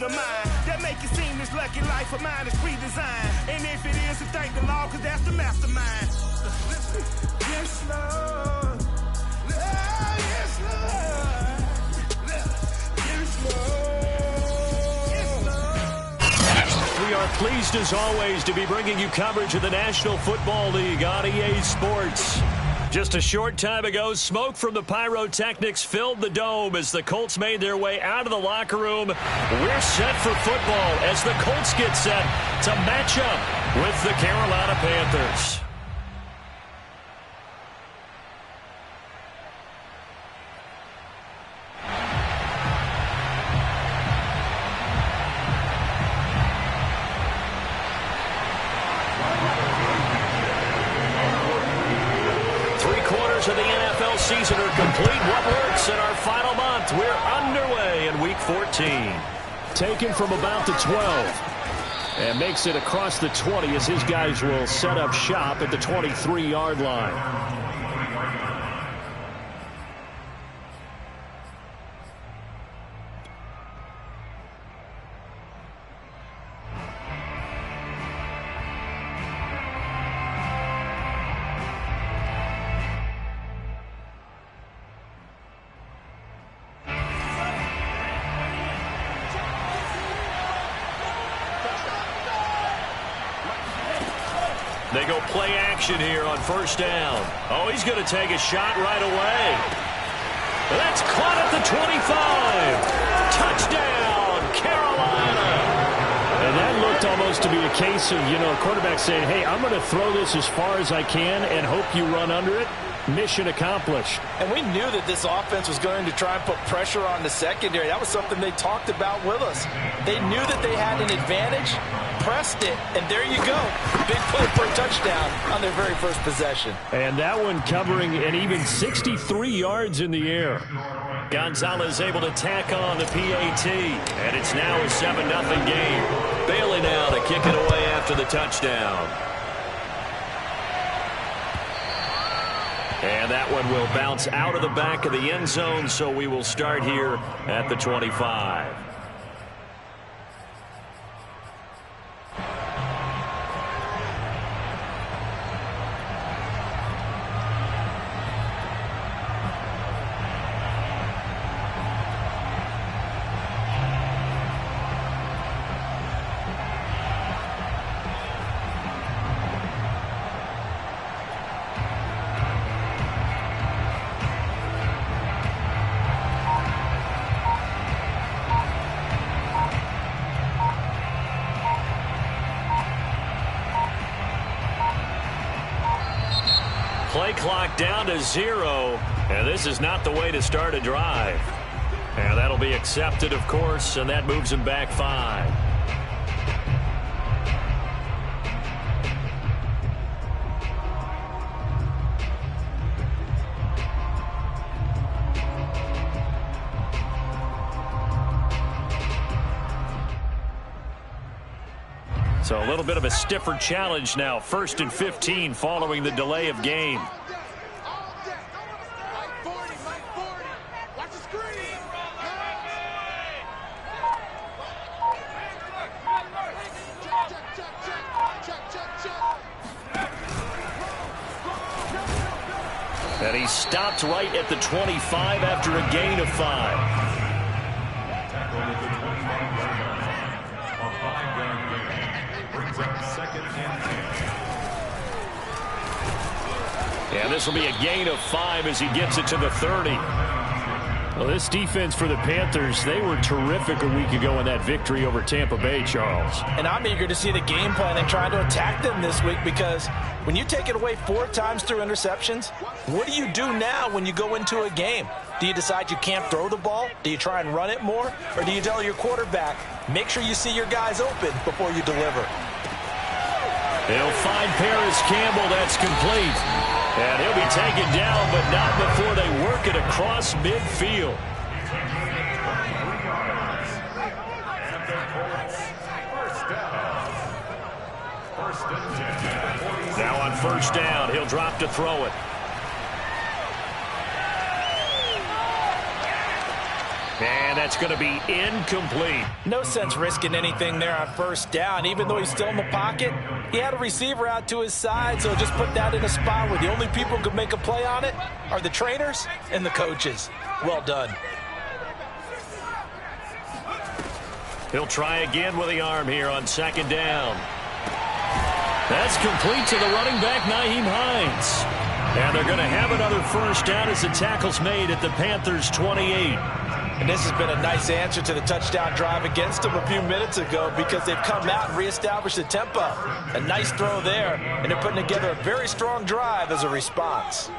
of mine that make it seem this lucky life of mine is pre-designed. And if it is, to thank the Lord, cause that's the mastermind. Yes, Lord. Yes, Lord. Yes, Lord. We are pleased as always to be bringing you coverage of the National Football League on EA Sports. Just a short time ago, smoke from the pyrotechnics filled the dome as the Colts made their way out of the locker room. We're set for football as the Colts get set to match up with the Carolina Panthers. Of the NFL season are complete. What works in our final month? We're underway in Week 14. Taken from about the 12 and makes it across the 20 as his guys will set up shop at the 23-yard line. They go play action here on first down. Oh, he's going to take a shot right away. That's caught at the 25. Touchdown, Carolina. And that looked almost to be a case of, a quarterback saying, hey, I'm going to throw this as far as I can and hope you run under it. Mission accomplished. And we knew that this offense was going to try and put pressure on the secondary. That was something they talked about with us. They knew that they had an advantage, pressed it, and there you go. Big play for a touchdown on their very first possession. And that one covering an even 63 yards in the air. Gonzalez able to tack on the PAT, and it's now a 7-0 game. Bailey now to kick it away after the touchdown. And that one will bounce out of the back of the end zone, so we will start here at the 25. Play clock down to 0, and this is not the way to start a drive. And that'll be accepted, of course, and that moves him back 5. So a little bit of a stiffer challenge now. 1st and 15 following the delay of game. And he stopped right at the 25 after a gain of 5. And this will be a gain of 5 as he gets it to the 30. Well, this defense for the Panthers, they were terrific a week ago in that victory over Tampa Bay, Charles. And I'm eager to see the game plan and trying to attack them this week, because when you take it away 4 times through interceptions, what do you do now when you go into a game? Do you decide you can't throw the ball? Do you try and run it more? Or do you tell your quarterback, make sure you see your guys open before you deliver? They'll find Paris Campbell. That's complete. And he'll be taken down, but not before they work it across midfield. Now on first down, he'll drop to throw it. And that's going to be incomplete. No sense risking anything there on first down. Even though he's still in the pocket, he had a receiver out to his side, so just put that in a spot where the only people who can make a play on it are the trainers and the coaches. Well done. He'll try again with the arm here on second down. That's complete to the running back, Nyheim Hines. And they're going to have another first down as the tackle's made at the Panthers' 28. And this has been a nice answer to the touchdown drive against them a few minutes ago because they've come out and reestablished the tempo. A nice throw there, and they're putting together a very strong drive as a response.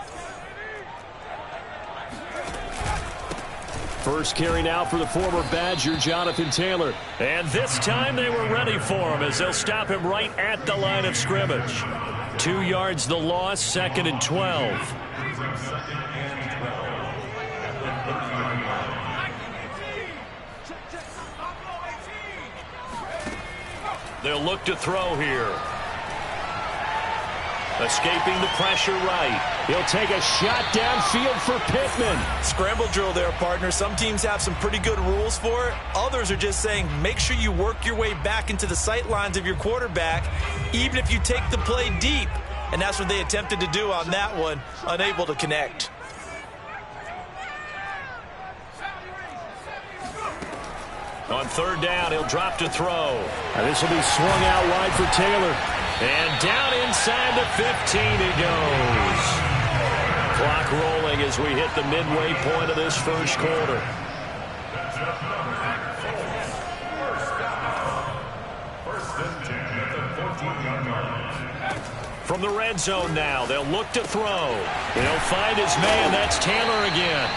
First carry now for the former Badger, Jonathan Taylor. And this time they were ready for him as they'll stop him right at the line of scrimmage. 2 yards the loss, 2nd and 12. They'll look to throw here. Escaping the pressure right. He'll take a shot downfield for Pittman. Scramble drill there, partner. Some teams have some pretty good rules for it. Others are just saying make sure you work your way back into the sight lines of your quarterback, even if you take the play deep. And that's what they attempted to do on that one, unable to connect. On third down, he'll drop to throw. And this will be swung out wide for Taylor. And down inside the 15 he goes. Clock rolling as we hit the midway point of this first quarter. From the red zone now, they'll look to throw. They'll find his man. That's Taylor again.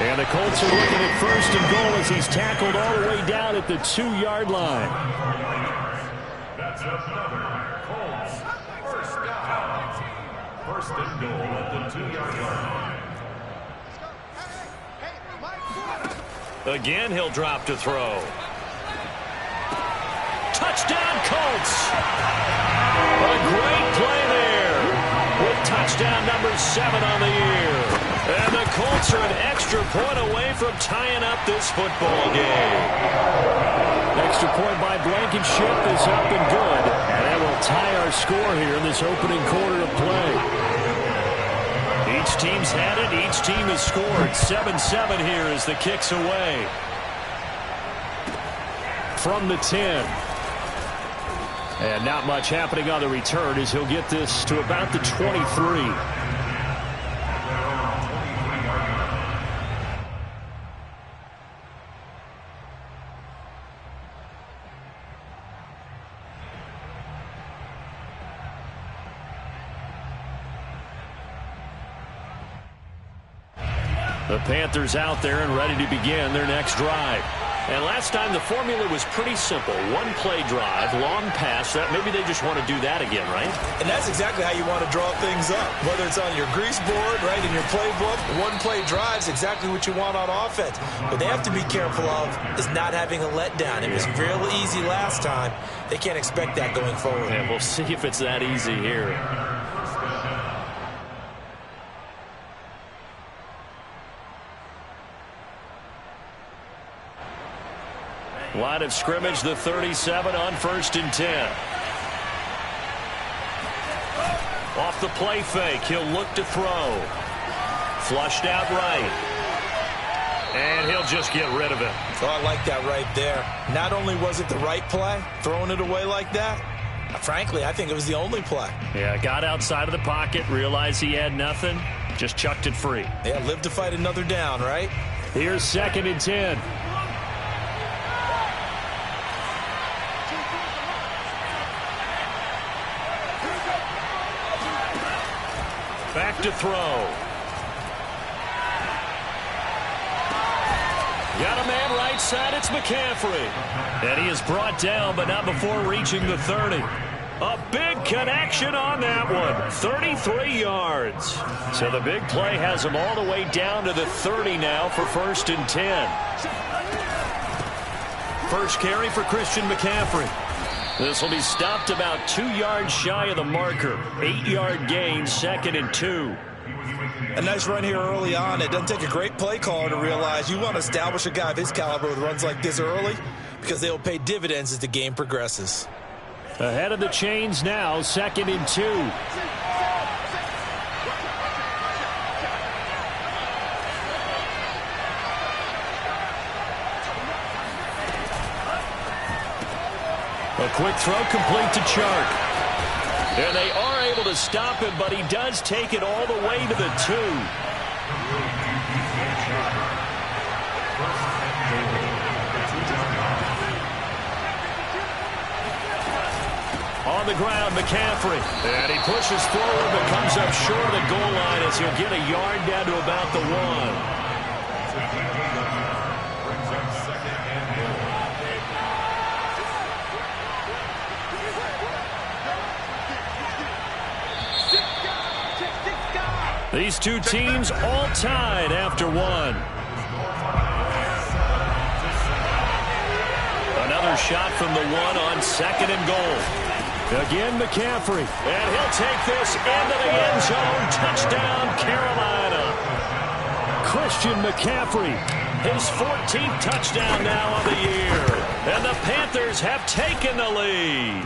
And the Colts are looking at first and goal as he's tackled all the way down at the 2-yard line. That's another Colts first down. First and goal at the 2-yard line. Again, he'll drop to throw. Touchdown, Colts! A great play there with touchdown number 7 on the year. And the Colts are an extra point away from tying up this football game. Extra point by Blankenship is up and good. And that will tie our score here in this opening quarter of play. Each team's had it. Each team has scored. 7-7 here as the kick's away. From the 10. And not much happening on the return as he'll get this to about the 23. The Panthers out there and ready to begin their next drive. And last time the formula was pretty simple. One play drive, long pass. That maybe they just want to do that again, right? And that's exactly how you want to draw things up. Whether it's on your grease board, right, in your playbook, one play drive is exactly what you want on offense. What they have to be careful of is not having a letdown. It was real easy last time. They can't expect that going forward. And we'll see if it's that easy here. Line of scrimmage, the 37 on 1st and 10. Off the play fake, he'll look to throw. Flushed out right. And he'll just get rid of it. Oh, I like that right there. Not only was it the right play, throwing it away like that, frankly, I think it was the only play. Yeah, got outside of the pocket, realized he had nothing, just chucked it free. Yeah, live to fight another down, right? Here's 2nd and 10. Back to throw. Got a man right side. It's McCaffrey. And he is brought down, but not before reaching the 30. A big connection on that one. 33 yards. So the big play has him all the way down to the 30 now for 1st and 10. First carry for Christian McCaffrey. This will be stopped about 2 yards shy of the marker. 8-yard gain, 2nd and 2. A nice run here early on. It doesn't take a great play caller to realize you want to establish a guy of his caliber with runs like this early because they will pay dividends as the game progresses. Ahead of the chains now, 2nd and 2. A quick throw complete to Chark. And they are able to stop him, but he does take it all the way to the 2. On the ground, McCaffrey. And he pushes forward, but comes up short of the goal line as he'll get a yard down to about the 1. These two teams all tied after 1. Another shot from the 1 on 2nd and goal. Again, McCaffrey. And he'll take this into the end zone. Touchdown, Carolina. Christian McCaffrey. His 14th touchdown now of the year. And the Panthers have taken the lead.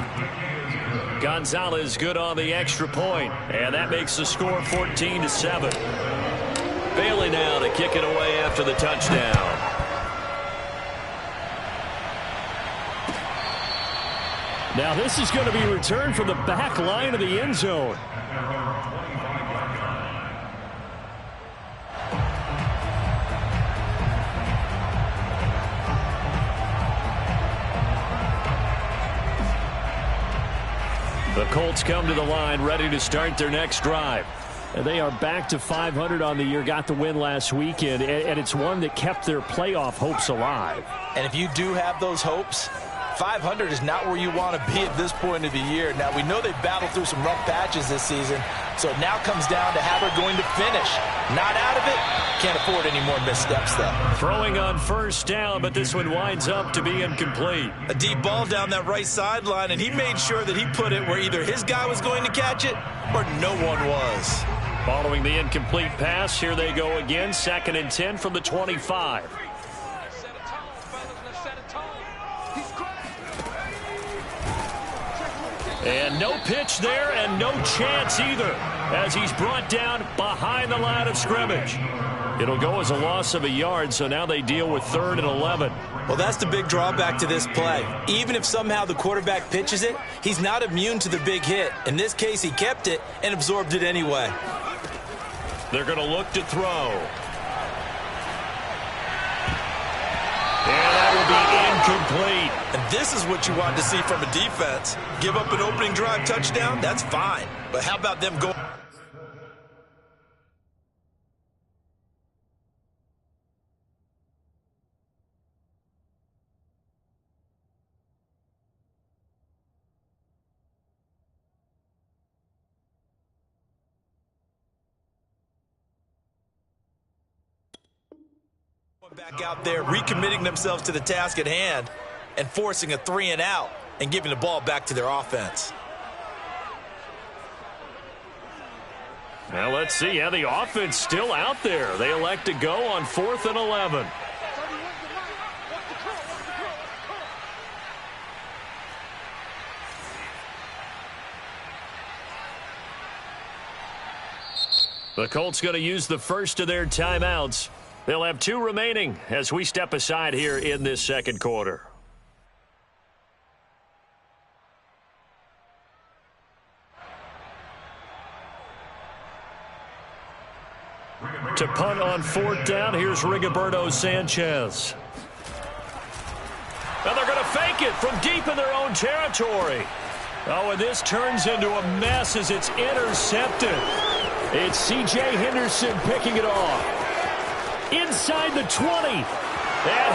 Gonzalez good on the extra point, and that makes the score 14-7. Bailey now to kick it away after the touchdown. Now this is going to be returned from the back line of the end zone. The Colts come to the line ready to start their next drive. And they are back to 500 on the year, got the win last weekend, and it's one that kept their playoff hopes alive. And if you do have those hopes, 500 is not where you want to be at this point of the year. Now, we know they've battled through some rough patches this season, so it now comes down to how they're going to finish. Not out of it. Can't afford any more missteps, though. Throwing on first down, but this one winds up to be incomplete. A deep ball down that right sideline, and he made sure that he put it where either his guy was going to catch it or no one was. Following the incomplete pass, here they go again. 2nd and 10 from the 25. And no pitch there and no chance either as he's brought down behind the line of scrimmage. It'll go as a loss of a yard, so now they deal with 3rd and 11. Well, that's the big drawback to this play. Even if somehow the quarterback pitches it, he's not immune to the big hit. In this case, he kept it and absorbed it anyway. They're going to look to throw. And that will be incomplete. And this is what you want to see from a defense. Give up an opening drive touchdown, that's fine. But how about them going? Back out there, recommitting themselves to the task at hand and forcing a 3 and out and giving the ball back to their offense. Well, let's see how the offense still out there. They elect to go on 4th and 11. The Colts going to use the first of their timeouts. They'll have 2 remaining as we step aside here in this second quarter. To punt on 4th down, here's Rigoberto Sanchez. And they're going to fake it from deep in their own territory. Oh, and this turns into a mess as it's intercepted. It's C.J. Henderson picking it off. Inside the 20, and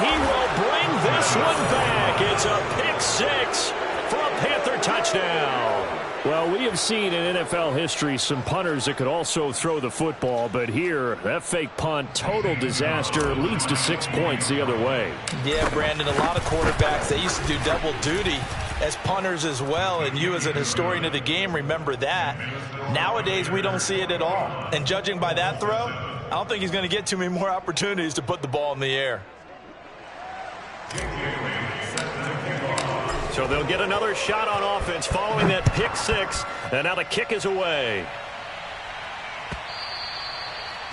he will bring this one back. It's a pick-6 for a Panther touchdown. Well, we have seen in NFL history some punters that could also throw the football, but here, that fake punt, total disaster, leads to 6 points the other way. Yeah, Brandon, a lot of quarterbacks, they used to do double duty. as punters as well, and you as an historian of the game remember that. Nowadays, we don't see it at all. And judging by that throw, I don't think he's going to get too many more opportunities to put the ball in the air. So they'll get another shot on offense following that pick six, and now the kick is away.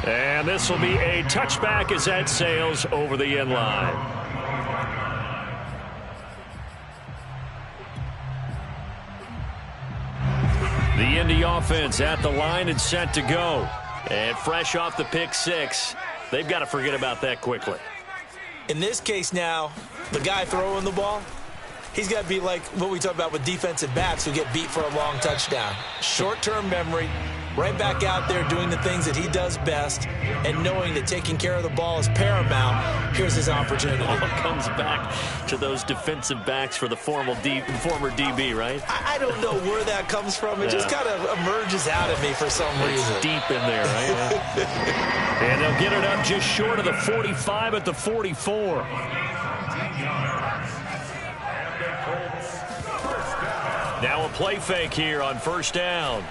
And this will be a touchback as that sails over the end line. The Indy offense at the line and set to go. And fresh off the pick six, they've got to forget about that quickly. In this case now, the guy throwing the ball, he's got to be like what we talk about with defensive backs who get beat for a long touchdown. Short-term memory, right back out there doing the things that he does best, and knowing that taking care of the ball is paramount. Here's his opportunity. All comes back to those defensive backs for the former DB, right? I don't know where that comes from. It just kind of emerges out of me for some reason. It's deep in there, right? And they'll get it up just short of the 45 at the 44. Now a play fake here on first down.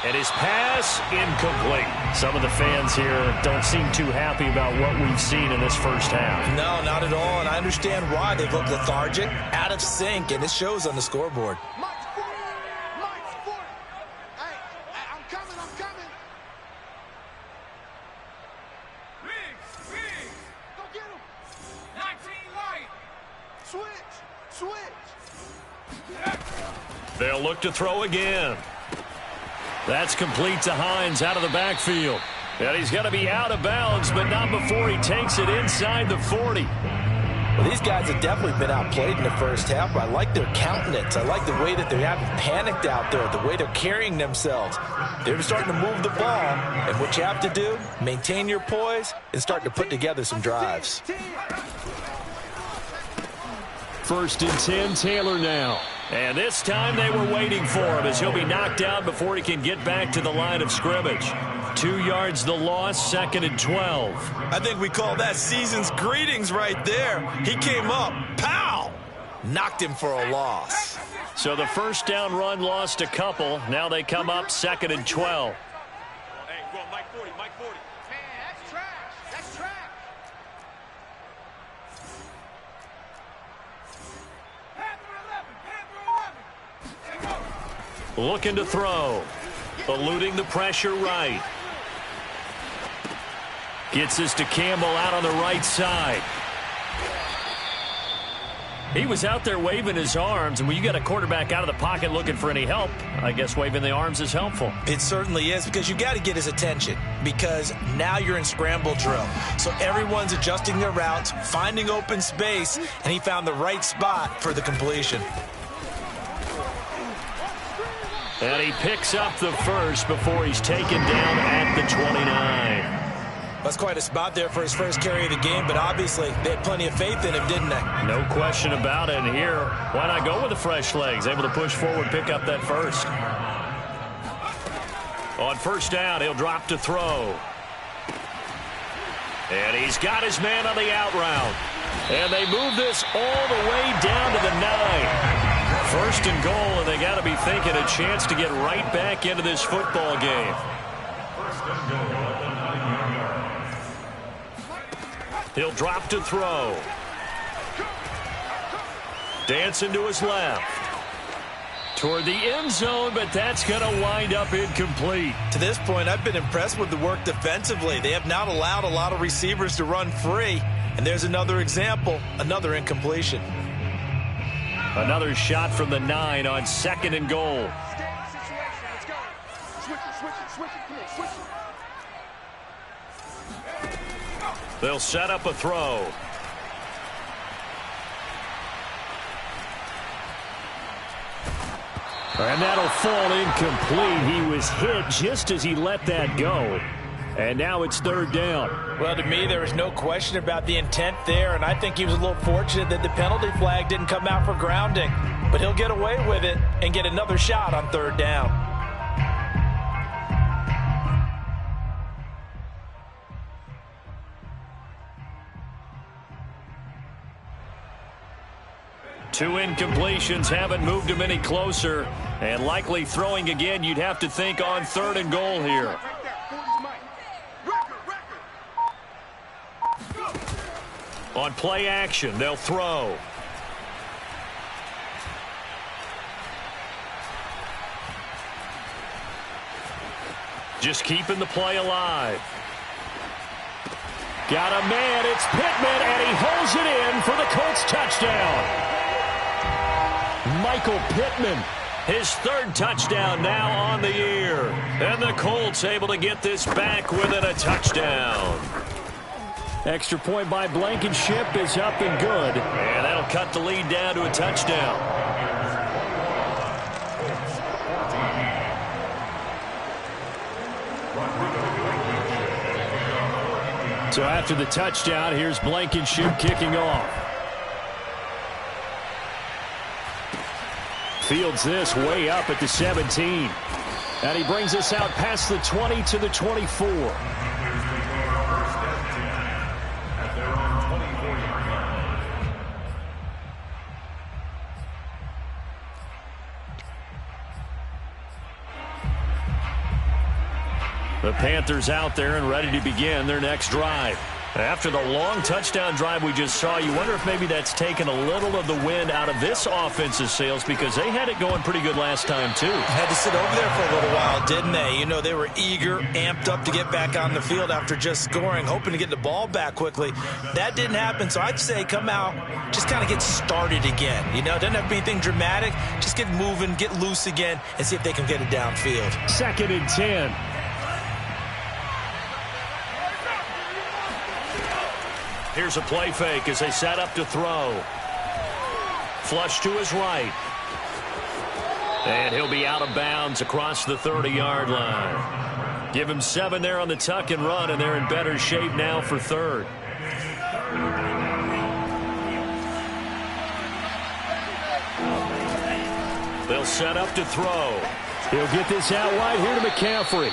And his pass incomplete. Some of the fans here don't seem too happy about what we've seen in this first half. No, not at all, and I understand why. They look lethargic, out of sync, and it shows on the scoreboard. Mike's 40. Mike's 40. Hey, I'm coming. Big. Go get him. 19 light. Switch. They'll look to throw again. That's complete to Hines out of the backfield. And he's going to be out of bounds, but not before he takes it inside the 40. Well, these guys have definitely been outplayed in the first half, but I like their countenance. I like the way that they haven't panicked out there, the way they're carrying themselves. They're starting to move the ball, and what you have to do, maintain your poise and start to put together some drives. First and 10, Taylor now. And this time they were waiting for him as he'll be knocked down before he can get back to the line of scrimmage. 2 yards the loss, second and 12. I think we call that season's greetings right there. He came up, pow! Knocked him for a loss. So the first down run lost a couple. Now they come up second and 12. Hey, go Mike 40. Man, that's trash. Looking to throw. Eluding the pressure right. Gets this to Campbell out on the right side. He was out there waving his arms, and when you got a quarterback out of the pocket looking for any help, I guess waving the arms is helpful. It certainly is, because you got to get his attention, because now you're in scramble drill. So everyone's adjusting their routes, finding open space, and he found the right spot for the completion. And he picks up the first before he's taken down at the 29. That's quite a spot there for his first carry of the game, but obviously they had plenty of faith in him, didn't they? No question about it. And here, why not go with the fresh legs? Able to push forward, pick up that first. On first down, he'll drop to throw. And he's got his man on the out route. And they move this all the way down to the 9. First and goal, and they got to be thinking a chance to get right back into this football game. He'll drop to throw. Dancing to his left. Toward the end zone, but that's going to wind up incomplete. To this point, I've been impressed with the work defensively. They have not allowed a lot of receivers to run free. And there's another example, another incompletion. Another shot from the 9 on second and goal. They'll set up a throw. And that'll fall incomplete. He was hit just as he let that go. And now it's third down. Well, to me, there was no question about the intent there, and I think he was a little fortunate that the penalty flag didn't come out for grounding. But he'll get away with it and get another shot on third down. 2 incompletions haven't moved him any closer. And likely throwing again, you'd have to think on 3rd and goal here. On play action, they'll throw. Just keeping the play alive. Got a man, it's Pittman, and he holds it in for the Colts touchdown. Michael Pittman, his 3rd touchdown now on the year. And the Colts able to get this back within a touchdown. Extra point by Blankenship is up and good. And that'll cut the lead down to a touchdown. So after the touchdown, here's Blankenship kicking off. Fields this way up at the 17. And he brings us out past the 20 to the 24. The Panthers out there and ready to begin their next drive. After the long touchdown drive we just saw, you wonder if maybe that's taken a little of the wind out of this offense's sails, because they had it going pretty good last time too. Had to sit over there for a little while, didn't they? You know, they were eager, amped up to get back on the field after just scoring, hoping to get the ball back quickly. That didn't happen, so I'd say come out, just kind of get started again. You know, it doesn't have to be anything dramatic. Just get moving, get loose again, and see if they can get it downfield. 2nd and 10. Here's a play fake as they set up to throw. Flush to his right. And he'll be out of bounds across the 30-yard line. Give him 7 there on the tuck and run, and they're in better shape now for 3rd. They'll set up to throw. He'll get this out wide here to McCaffrey.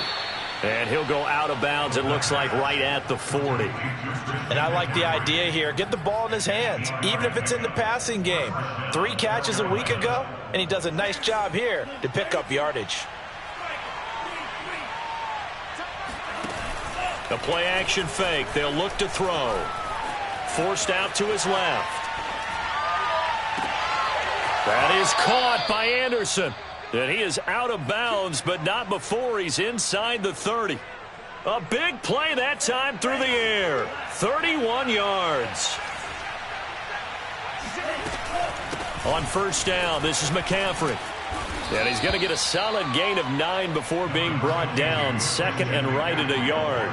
And he'll go out of bounds, it looks like, right at the 40. And I like the idea here. Get the ball in his hands, even if it's in the passing game. 3 catches a week ago, and he does a nice job here to pick up yardage. The play-action fake. They'll look to throw. Forced out to his left. That is caught by Anderson. And he is out of bounds, but not before he's inside the 30. A big play that time through the air. 31 yards. On 1st down, this is McCaffrey. And he's going to get a solid gain of 9 before being brought down. 2nd and right at a yard.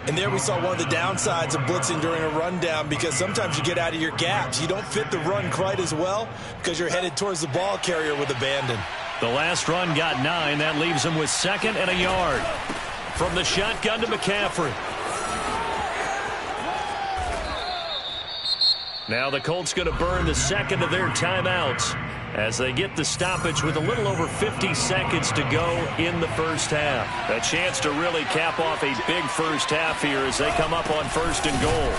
And there we saw one of the downsides of blitzing during a rundown, because sometimes you get out of your gaps. You don't fit the run quite as well because you're headed towards the ball carrier with abandon. The last run got 9. That leaves him with 2nd and a yard. From the shotgun to McCaffrey. Now the Colts going to burn the 2nd of their timeouts as they get the stoppage with a little over 50 seconds to go in the 1st half. A chance to really cap off a big 1st half here as they come up on 1st and goal.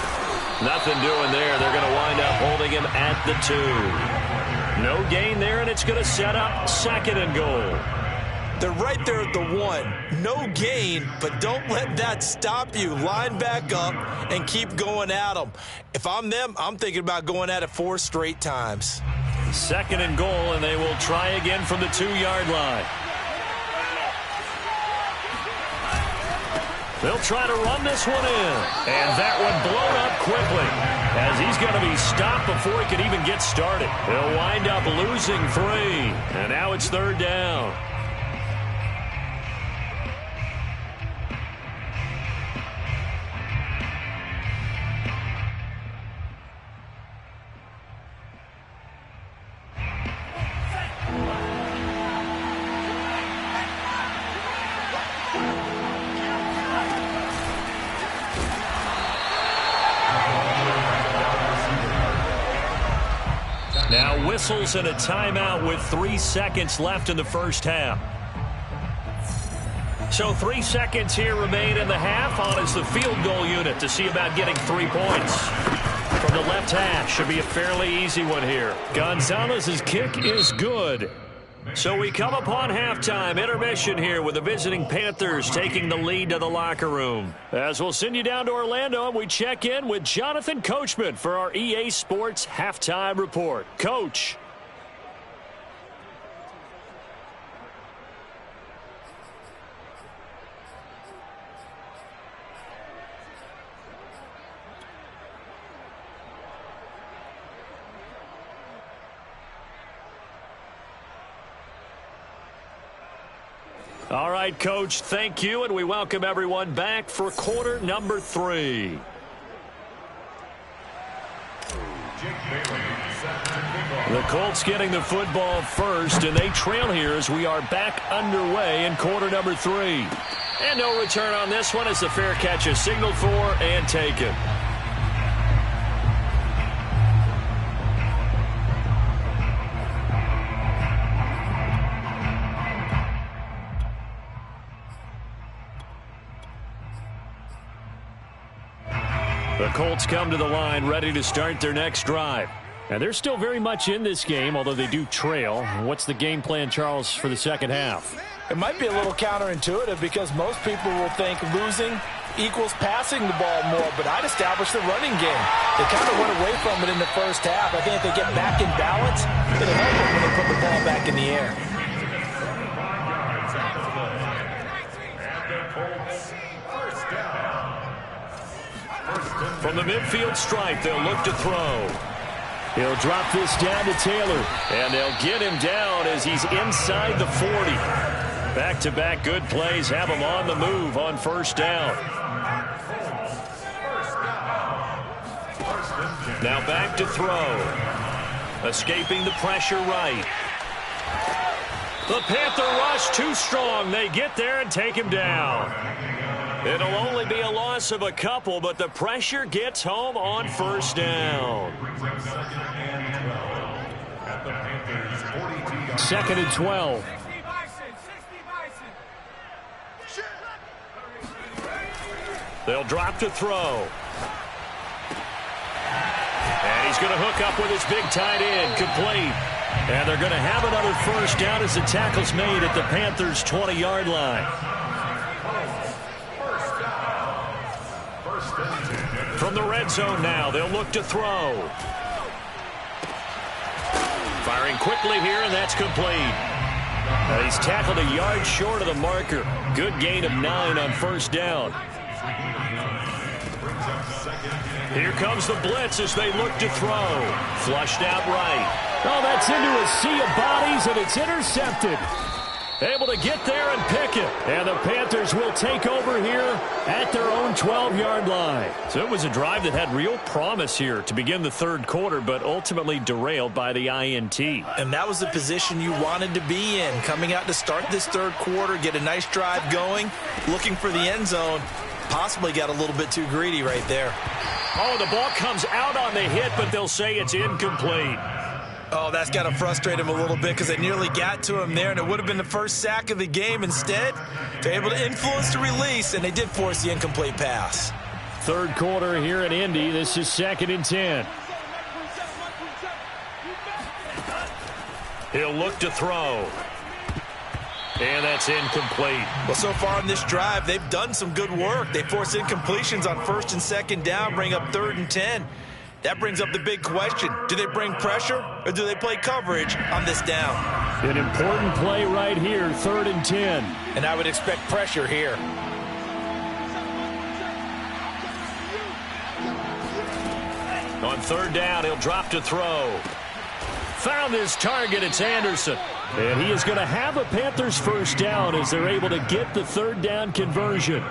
Nothing doing there. They're going to wind up holding him at the 2. No gain there, and it's going to set up 2nd and goal. They're right there at the 1. No gain, but don't let that stop you. Line back up and keep going at them. If I'm them, I'm thinking about going at it 4 straight times. 2nd and goal, and they will try again from the 2-yard line. They'll try to run this one in. And that one blown up quickly as he's going to be stopped before he can even get started. He'll wind up losing 3. And now it's 3rd down. Now whistles and a timeout with 3 seconds left in the 1st half. So 3 seconds here remain in the half. On is the field goal unit to see about getting 3 points. From the left hash. Should be a fairly easy one here. Gonzalez's kick is good. So we come upon halftime, intermission here with the visiting Panthers taking the lead to the locker room. As we'll send you down to Orlando, we check in with Jonathan Coachman for our EA Sports Halftime Report. Coach. All right, Coach, thank you, and we welcome everyone back for quarter number 3. The Colts getting the football first, and they trail here as we are back underway in quarter number 3. And no return on this one as the fair catch is signaled for and taken. The Colts come to the line ready to start their next drive. And they're still very much in this game, although they do trail. What's the game plan, Charles, for the second half? It might be a little counterintuitive because most people will think losing equals passing the ball more, but I'd establish the running game. They kind of went away from it in the first half. I think if they get back in balance, it'll help them when they put the ball back in the air. From the midfield stripe, they'll look to throw. He'll drop this down to Taylor. And they'll get him down as he's inside the 40. Back-to-back good plays have him on the move on first down. Now back to throw. Escaping the pressure right. The Panther rush too strong. They get there and take him down. It'll only be a loss of a couple, but the pressure gets home on first down. 2nd and 12. They'll drop to throw. And he's going to hook up with his big tight end, complete. And they're going to have another first down as the tackle's made at the Panthers' 20-yard line. From the red zone now, they'll look to throw. Firing quickly here, and that's complete. He's tackled a yard short of the marker. Good gain of 9 on first down. Here comes the blitz as they look to throw. Flushed out right. Oh, that's into a sea of bodies, and it's intercepted. Able to get there and pick it. And the Panthers will take over here at their own 12-yard line. So it was a drive that had real promise here to begin the third quarter, but ultimately derailed by the INT. And that was the position you wanted to be in. Coming out to start this third quarter, get a nice drive going, looking for the end zone. Possibly got a little bit too greedy right there. Oh, the ball comes out on the hit, but they'll say it's incomplete. Oh, that's got to frustrate him a little bit because they nearly got to him there, and it would have been the first sack of the game. Instead, they're able to influence the release, and they did force the incomplete pass. Third quarter here in Indy. This is 2nd and 10. He'll look to throw. And that's incomplete. Well, so far in this drive, they've done some good work. They force incompletions on 1st and 2nd down, bring up 3rd and 10. That brings up the big question. Do they bring pressure or do they play coverage on this down? An important play right here, 3rd and 10. And I would expect pressure here. On 3rd down, he'll drop to throw. Found his target, it's Anderson. And he is going to have a Panthers first down as they're able to get the 3rd down conversion.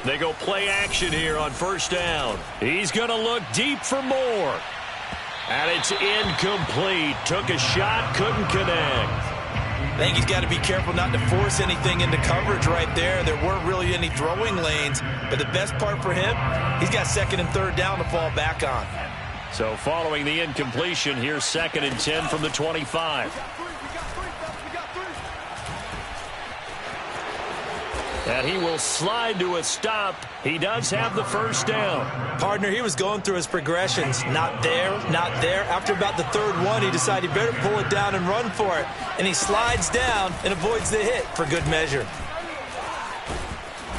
They go play action here on 1st down. He's going to look deep for more. And it's incomplete. Took a shot, couldn't connect. I think he's got to be careful not to force anything into coverage right there. There weren't really any throwing lanes. But the best part for him, he's got 2nd and 3rd down to fall back on. So following the incompletion, here's 2nd and 10 from the 25. And he will slide to a stop. He does have the first down. Partner, he was going through his progressions. Not there, not there. After about the third one, he decided he better pull it down and run for it. And he slides down and avoids the hit for good measure.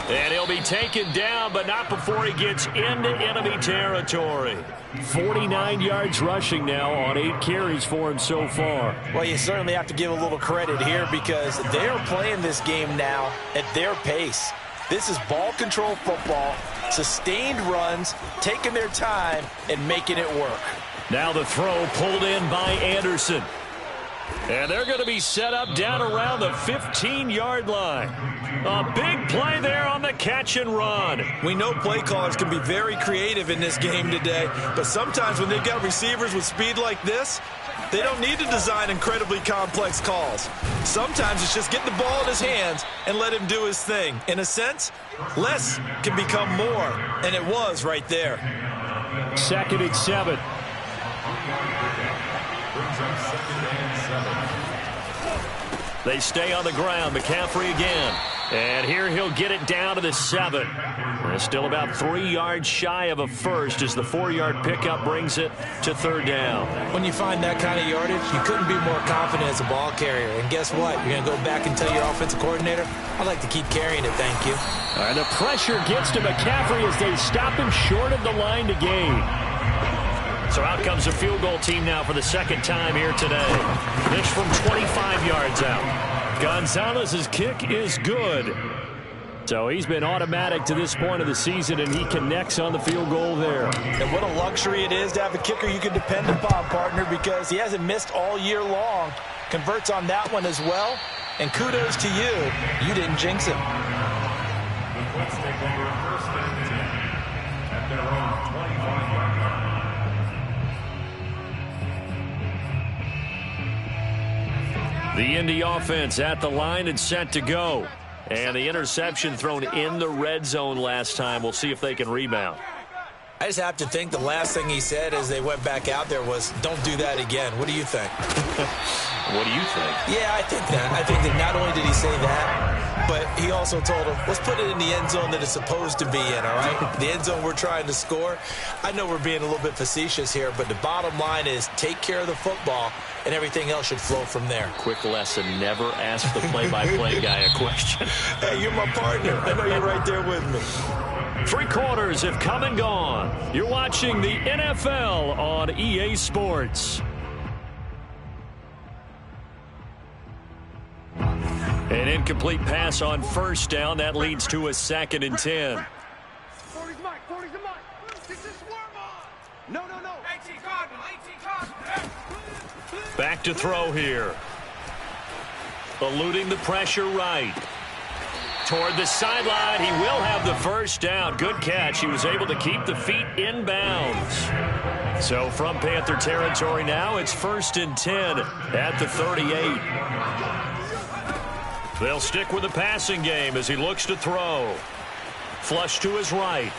And he'll be taken down, but not before he gets into enemy territory. 49 yards rushing now on 8 carries for him so far. Well, you certainly have to give a little credit here because they're playing this game now at their pace. This is ball control football, sustained runs, taking their time and making it work. Now the throw pulled in by Anderson. And they're going to be set up down around the 15-yard line. A big play there on the catch and run. We know play callers can be very creative in this game today, but sometimes when they've got receivers with speed like this, they don't need to design incredibly complex calls. Sometimes it's just get the ball in his hands and let him do his thing. In a sense, less can become more, and it was right there. 2nd and 7. They stay on the ground. McCaffrey again. And here he'll get it down to the 7. They're still about 3 yards shy of a first as the 4-yard pickup brings it to 3rd down. When you find that kind of yardage, you couldn't be more confident as a ball carrier. And guess what? You're going to go back and tell your offensive coordinator, I'd like to keep carrying it, thank you. And the pressure gets to McCaffrey as they stop him short of the line to gain. So out comes a field goal team now for the 2nd time here today. This from 25 yards out. Gonzalez's kick is good. So he's been automatic to this point of the season, and he connects on the field goal there. And what a luxury it is to have a kicker you can depend upon, partner, because he hasn't missed all year long. Converts on that one as well. And kudos to you. You didn't jinx him. Let's take over first and 10 at their own 25-yard line. The Indy offense at the line and set to go. And the interception thrown in the red zone last time. We'll see if they can rebound. I just have to think the last thing he said as they went back out there was, don't do that again. What do you think? What do you think? Yeah, I think that. I think that not only did he say that, but he also told him, let's put it in the end zone that it's supposed to be in, all right? The end zone we're trying to score. I know we're being a little bit facetious here, but the bottom line is take care of the football, and everything else should flow from there. Quick lesson, never ask the play-by-play guy a question. Hey, you're my partner. I know you're right there with me. 3 quarters have come and gone. You're watching the NFL on EA Sports. An incomplete pass on first down. That leads to a 2nd and 10. 40's mine. 40's the mine. This is swarm on. No. 18 Cardinal. 18 Cardinal. Back to throw here. Eluding the pressure right. Toward the sideline. He will have the first down. Good catch. He was able to keep the feet in bounds. So from Panther territory now, it's 1st and 10 at the 38. They'll stick with the passing game as he looks to throw. Flush to his right.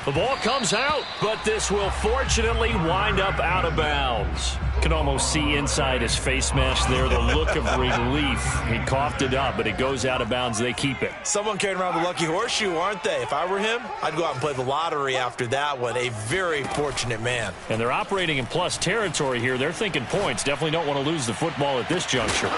The ball comes out, but this will fortunately wind up out of bounds. Can almost see inside his face mask there the look of relief. He coughed it up, but it goes out of bounds. They keep it. Someone carrying around the lucky horseshoe, aren't they? If I were him, I'd go out and play the lottery after that one. A very fortunate man. And they're operating in plus territory here. They're thinking points. Definitely don't want to lose the football at this juncture.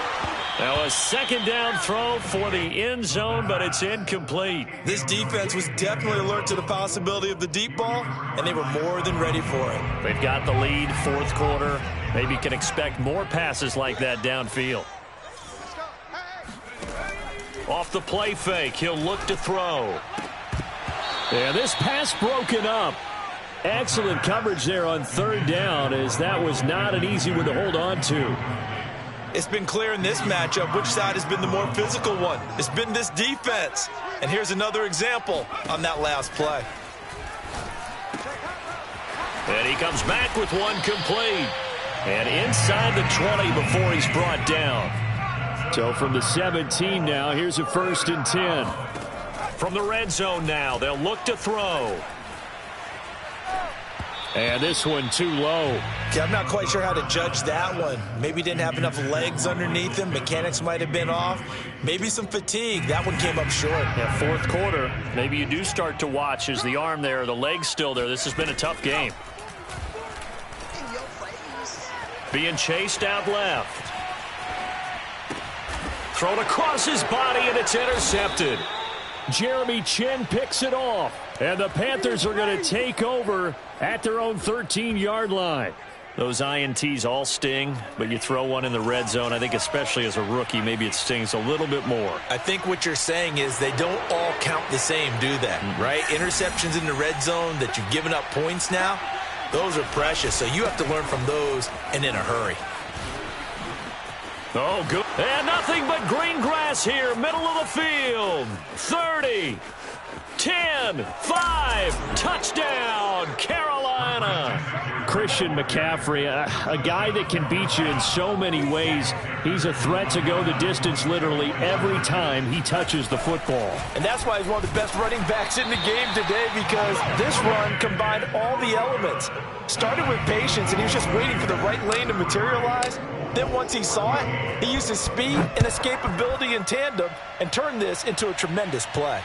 Now a 2nd down throw for the end zone, but it's incomplete. This defense was definitely alert to the possibility of the deep ball, and they were more than ready for it. They've got the lead, 4th quarter. Maybe can expect more passes like that downfield. Off the play fake, he'll look to throw. Yeah, this pass broken up. Excellent coverage there on 3rd down, as that was not an easy one to hold on to. It's been clear in this matchup which side has been the more physical one. It's been this defense. And here's another example on that last play. And he comes back with one complete. And inside the 20 before he's brought down. So from the 17 now, here's a 1st and 10. From the red zone now, they'll look to throw. And this one too low. Okay, I'm not quite sure how to judge that one. Maybe didn't have enough legs underneath him. Mechanics might have been off. Maybe some fatigue. That one came up short. Yeah, fourth quarter. Maybe you do start to watch. Is the arm there, the leg's still there? This has been a tough game. Being chased out left. Thrown across his body, and it's intercepted. Jeremy Chinn picks it off. And the Panthers are going to take over at their own 13-yard line. Those INTs all sting, but you throw one in the red zone. I think especially as a rookie, maybe it stings a little bit more. I think what you're saying is they don't all count the same, do they? Right? Interceptions in the red zone that you've given up points now, those are precious. So you have to learn from those and in a hurry. Oh, good. And nothing but green grass here, middle of the field. 30, 10, 5, touchdown, Carolina. Christian McCaffrey, a guy that can beat you in so many ways. He's a threat to go the distance literally every time he touches the football. And that's why he's one of the best running backs in the game today, because this run combined all the elements. Started with patience, and he was just waiting for the right lane to materialize. Then once he saw it, he used his speed and escapability in tandem and turned this into a tremendous play.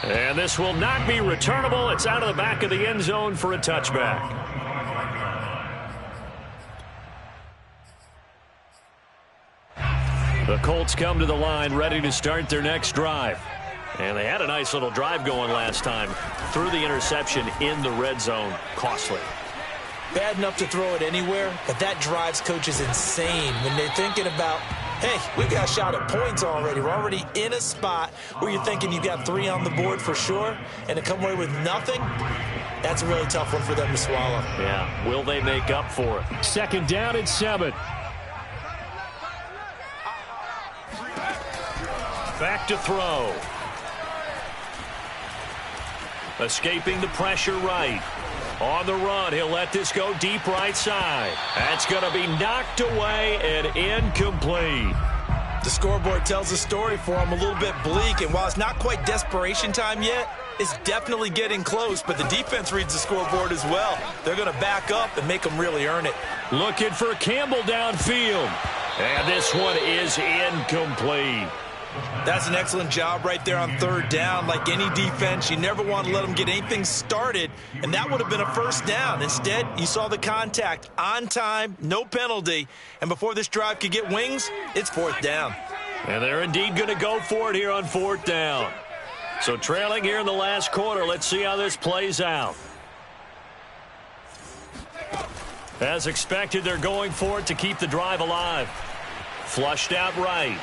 And this will not be returnable. It's out of the back of the end zone for a touchback. The Colts come to the line ready to start their next drive. And they had a nice little drive going last time. Threw the interception in the red zone. Costly. Bad enough to throw it anywhere, but that drives coaches insane when they're thinking about, hey, we've got a shot at points already. We're already in a spot where you're thinking you've got 3 on the board for sure, and to come away with nothing, that's a really tough one for them to swallow. Yeah, will they make up for it? 2nd down and 7. Back to throw. Escaping the pressure right. On the run, he'll let this go deep right side. That's going to be knocked away and incomplete. The scoreboard tells a story for him, a little bit bleak, and while it's not quite desperation time yet, it's definitely getting close, but the defense reads the scoreboard as well. They're going to back up and make them really earn it. Looking for Campbell downfield. And this one is incomplete. That's an excellent job right there on 3rd down. Like any defense, you never want to let them get anything started, and that would have been a 1st down. Instead, you saw the contact on time, no penalty, and before this drive could get wings, it's 4th down. And they're indeed going to go for it here on 4th down. So trailing here in the last quarter, let's see how this plays out. As expected, they're going for it to keep the drive alive. Flushed out right.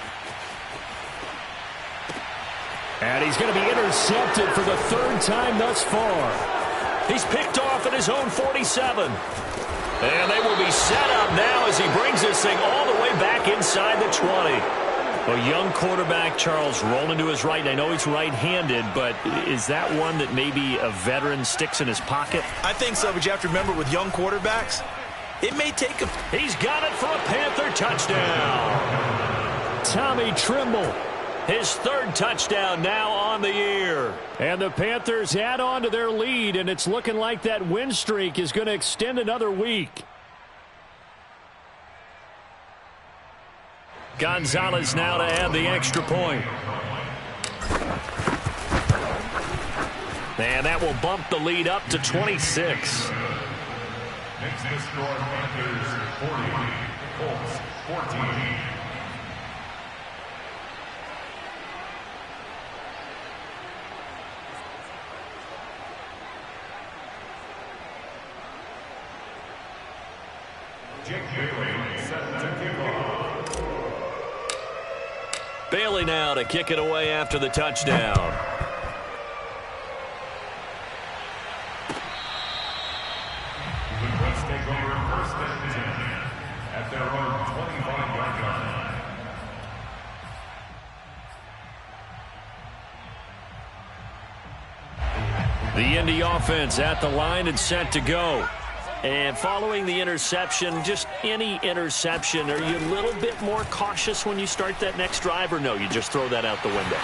And he's going to be intercepted for the 3rd time thus far. He's picked off at his own 47. And they will be set up now as he brings this thing all the way back inside the 20. A young quarterback, Charles, rolling to his right. I know he's right-handed, but is that one that maybe a veteran sticks in his pocket? I think so, but you have to remember with young quarterbacks, it may take a... He's got it for a Panther touchdown. Tommy Tremble. His 3rd touchdown now on the year. And the Panthers add on to their lead, and it's looking like that win streak is going to extend another week. Gonzalez now to add the extra point. And that will bump the lead up to 26. Makes the score Panthers 40, Colts 14. Jake Bailey set to kick off. Bailey now to kick it away after the touchdown. The Colts take over 1st and 10 at their own 25-yard line. The Indy offense at the line and set to go. And following the interception, just any interception, are you a little bit more cautious when you start that next drive, or no, you just throw that out the window?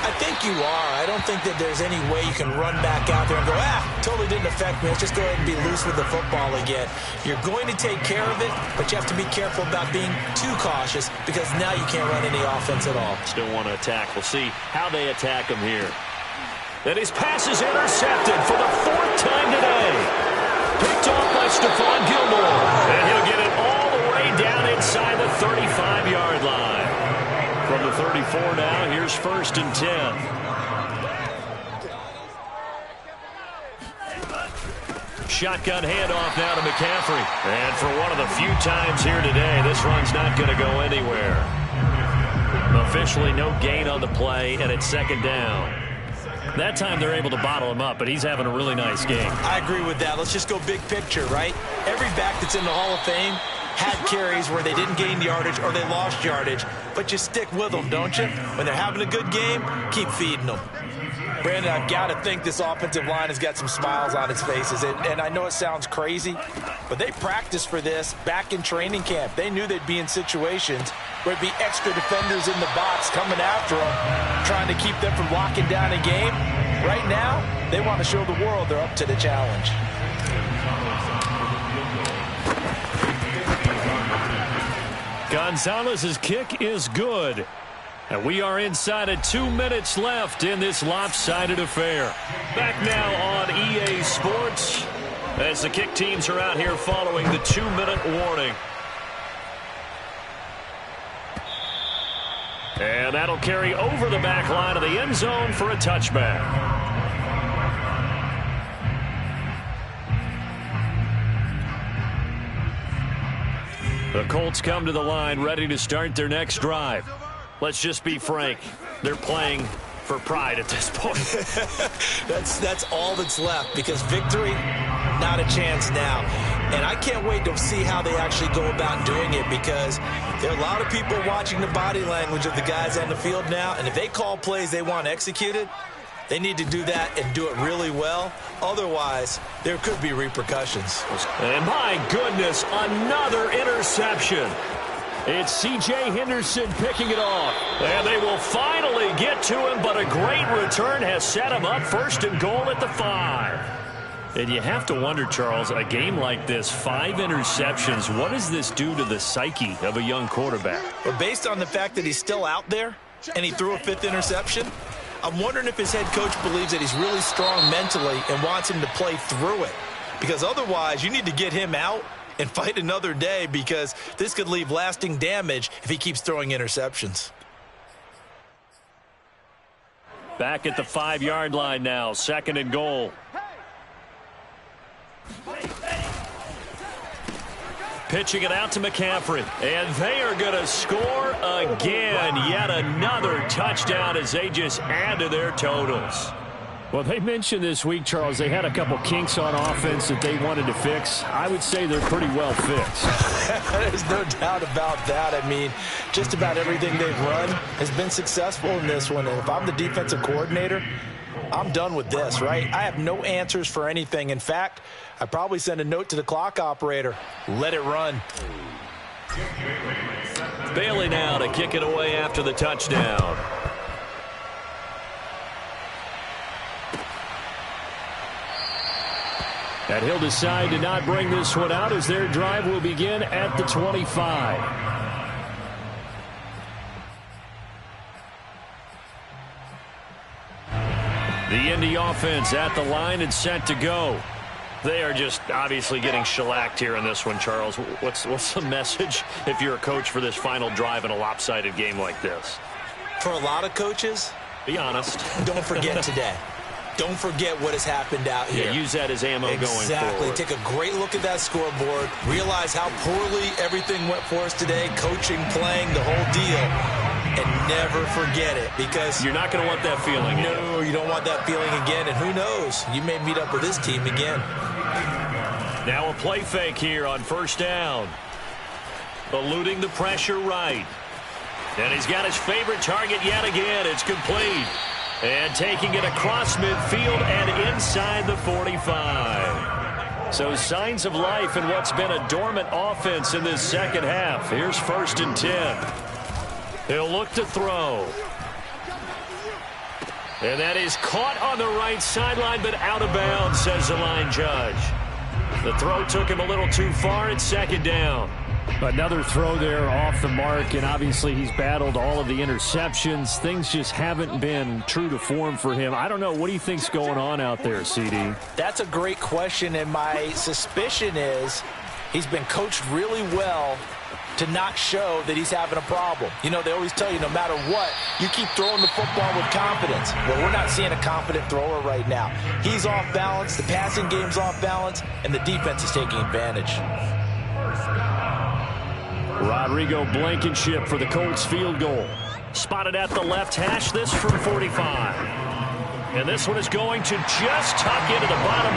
I think you are. I don't think that there's any way you can run back out there and go, totally didn't affect me. Let's just go ahead and be loose with the football again. You're going to take care of it, but you have to be careful about being too cautious because now you can't run any offense at all. Still want to attack. We'll see how they attack him here. And his pass is intercepted for the 4th time today. Picked off by Stephon Gilmore. And he'll get it all the way down inside the 35-yard line. From the 34 now, here's 1st and 10. Shotgun handoff now to McCaffrey. And for one of the few times here today, this run's not going to go anywhere. Officially no gain on the play, and it's 2nd down. That time they're able to bottle him up, but he's having a really nice game. I agree with that. Let's just go big picture, right? Every back that's in the Hall of Fame had carries where they didn't gain yardage or they lost yardage, but you stick with them, don't you? When they're having a good game, keep feeding them. Brandon, I've got to think this offensive line has got some smiles on its faces, and I know it sounds crazy, but they practiced for this back in training camp. They knew they'd be in situations where it'd be extra defenders in the box coming after them, trying to keep them from locking down a game. Right now, they want to show the world they're up to the challenge. Gonzalez's kick is good. And we are inside of 2 minutes left in this lopsided affair. Back now on EA Sports as the kick teams are out here following the 2-minute warning. And that'll carry over the back line of the end zone for a touchback. The Colts come to the line ready to start their next drive. Let's just be frank. They're playing for pride at this point. That's all that's left because victory, not a chance now. And I can't wait to see how they actually go about doing it because there are a lot of people watching the body language of the guys on the field now. And if they call plays they want executed, they need to do that and do it really well. Otherwise, there could be repercussions. And my goodness, another interception. It's C.J. Henderson picking it off. And they will finally get to him, but a great return has set him up 1st and goal at the 5. And you have to wonder, Charles, a game like this, 5 interceptions, what does this do to the psyche of a young quarterback? Well, based on the fact that he's still out there and he threw a 5th interception, I'm wondering if his head coach believes that he's really strong mentally and wants him to play through it. Because otherwise, you need to get him out and fight another day because this could leave lasting damage if he keeps throwing interceptions. Back at the 5-yard line now, 2nd and goal. Pitching it out to McCaffrey. And they are going to score again. Yet another touchdown as they just add to their totals. Well, they mentioned this week, Charles, they had a couple kinks on offense that they wanted to fix. I would say they're pretty well fixed. There's no doubt about that. I mean, just about everything they've run has been successful in this one. And if I'm the defensive coordinator, I'm done with this, right? I have no answers for anything. In fact, I'd probably send a note to the clock operator. Let it run. Bailey now to kick it away after the touchdown. And he'll decide to not bring this one out as their drive will begin at the 25. The Indy offense at the line and set to go. They are just obviously getting shellacked here in this one, Charles. What's the message if you're a coach for this final drive in a lopsided game like this? For a lot of coaches, be honest. Don't forget today. Don't forget what has happened out here. Yeah, use that as ammo going forward. Exactly. Take a great look at that scoreboard. Realize how poorly everything went for us today. Coaching, playing, the whole deal. And never forget it because you're not going to want that feeling. No, you don't want that feeling again. And who knows? You may meet up with this team again. Now a play fake here on 1st down. Eluding the pressure right. And he's got his favorite target yet again. It's complete. And taking it across midfield and inside the 45. So signs of life in what's been a dormant offense in this second half. Here's 1st and 10. He'll look to throw. And that is caught on the right sideline, but out of bounds, says the line judge. The throw took him a little too far. It's 2nd down. Another throw there off the mark, and obviously he's battled all of the interceptions. Things just haven't been true to form for him. I don't know. What do you think's going on out there, CD? That's a great question, and my suspicion is he's been coached really well to not show that he's having a problem. You know, they always tell you no matter what, you keep throwing the football with confidence. Well, we're not seeing a confident thrower right now. He's off balance, the passing game's off balance, and the defense is taking advantage. Rodrigo Blankenship for the Colts field goal. Spotted at the left hash, this from 45. And this one is going to just tuck into the bottom left.